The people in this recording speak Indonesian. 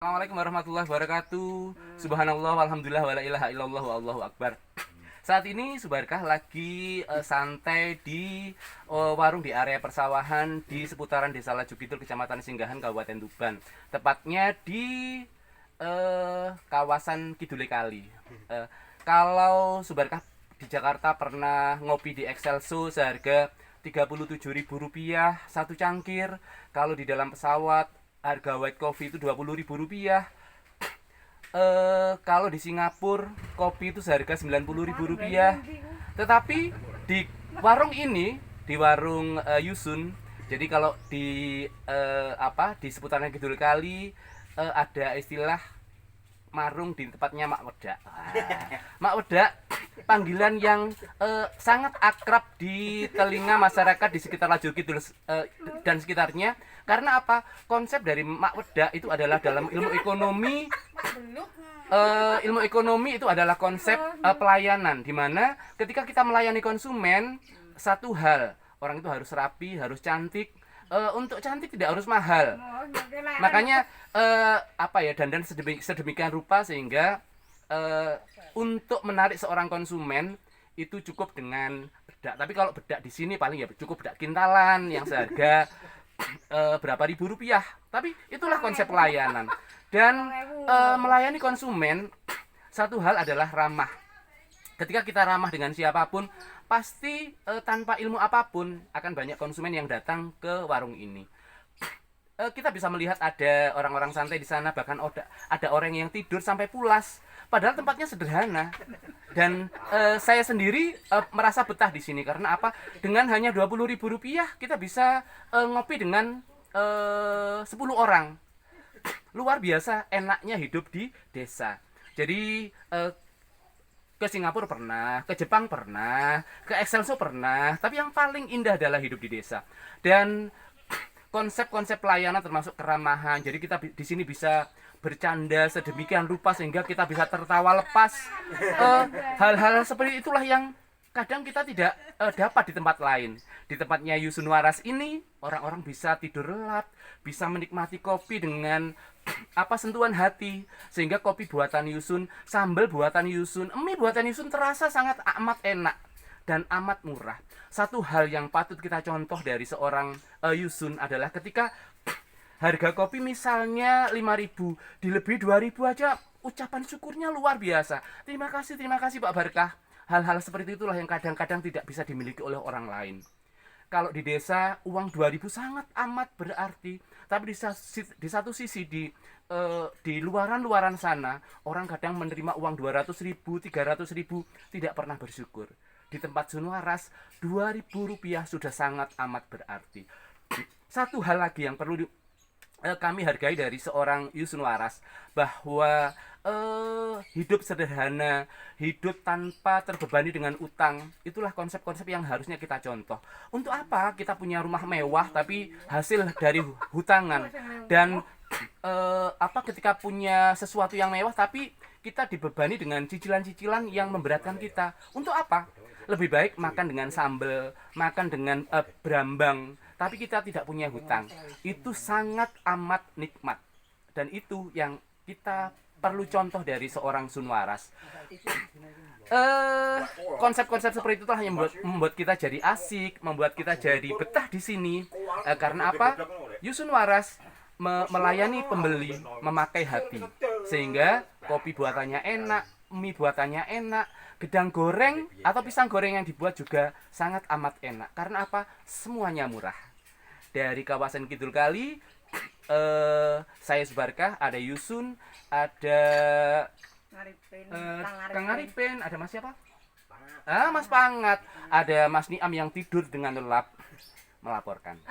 Assalamualaikum warahmatullahi wabarakatuh. Subhanallah walhamdulillah wala ilaha illallah wallahu akbar. Saat ini Subarkah lagi santai di warung di area persawahan di seputaran Desa Laju Kidul, Kecamatan Singgahan, Kabupaten Tuban. Tepatnya di kawasan Kidule Kali. Kalau Subarkah di Jakarta pernah ngopi di Excelso seharga Rp37.000 satu cangkir. Kalau di dalam pesawat harga white coffee itu Rp20.000. Kalau di Singapura kopi itu seharga Rp90.000. Tetapi di warung ini, di warung Yusun, jadi kalau di di seputaran Kidul Kali ada istilah marung di tempatnya Mak Wedak. Mak Wedak panggilan yang sangat akrab di telinga masyarakat di sekitar Laju Kidul dan sekitarnya. Karena apa? Konsep dari Mak Wedak itu adalah dalam ilmu ekonomi. Ilmu ekonomi itu adalah konsep pelayanan, di mana ketika kita melayani konsumen, satu hal, orang itu harus rapi, harus cantik. Untuk cantik tidak harus mahal. Makanya dandan sedemikian rupa sehingga untuk menarik seorang konsumen itu cukup dengan bedak. Tapi kalau bedak di sini paling ya cukup bedak kintalan yang seharga berapa ribu rupiah. Tapi itulah konsep pelayanan. Dan melayani konsumen, satu hal adalah ramah. Ketika kita ramah dengan siapapun, pasti tanpa ilmu apapun akan banyak konsumen yang datang ke warung ini. Kita bisa melihat ada orang-orang santai di sana, bahkan ada orang yang tidur sampai pulas. Padahal tempatnya sederhana. Dan saya sendiri merasa betah di sini karena apa? Dengan hanya Rp20.000 kita bisa ngopi dengan 10 orang. Luar biasa enaknya hidup di desa. Jadi ke Singapura pernah, ke Jepang pernah, ke Excelso pernah, tapi yang paling indah adalah hidup di desa. Dan konsep-konsep pelayanan termasuk keramahan. Jadi kita di sini bisa bercanda sedemikian rupa sehingga kita bisa tertawa lepas. Hal-hal seperti itulah yang kadang kita tidak dapat di tempat lain. Di tempatnya Yusun Waras ini, orang-orang bisa tidur lelap, bisa menikmati kopi dengan sentuhan hati, sehingga kopi buatan Yusun, sambal buatan Yusun, mie buatan Yusun terasa sangat amat enak dan amat murah. Satu hal yang patut kita contoh dari seorang Yusun adalah ketika harga kopi misalnya 5.000, dilebih 2.000 aja, ucapan syukurnya luar biasa. Terima kasih Pak Barkah. Hal-hal seperti itulah yang kadang-kadang tidak bisa dimiliki oleh orang lain. Kalau di desa uang 2.000 sangat amat berarti, tapi di satu sisi di luaran sana orang kadang menerima uang 200.000, 300.000 tidak pernah bersyukur. Di tempat Sunwaras Rp2.000 sudah sangat amat berarti. Satu hal lagi yang perlu kami hargai dari seorang Yusun Waras, bahwa hidup sederhana, hidup tanpa terbebani dengan utang, itulah konsep-konsep yang harusnya kita contoh. Untuk apa kita punya rumah mewah tapi hasil dari hutangan, dan ketika punya sesuatu yang mewah tapi kita dibebani dengan cicilan-cicilan yang memberatkan kita. Untuk apa? Lebih baik makan dengan sambal, makan dengan berambang, tapi kita tidak punya hutang. Itu sangat amat nikmat. Dan itu yang kita perlu contoh dari seorang Sunwaras. Konsep-konsep seperti itulah yang membuat kita jadi asik, membuat kita jadi betah di sini. Karena apa? Yusun Waras melayani pembeli memakai hati, sehingga kopi buatannya enak, mie buatannya enak, gedang goreng atau pisang goreng yang dibuat juga sangat amat enak. Karena apa? Semuanya murah. Dari kawasan Kidul Kali, saya Subarkah, ada Yusun, ada Kang Arifin, ada Mas siapa? Mas Pangat, ada Mas Niam yang tidur dengan lelap melaporkan.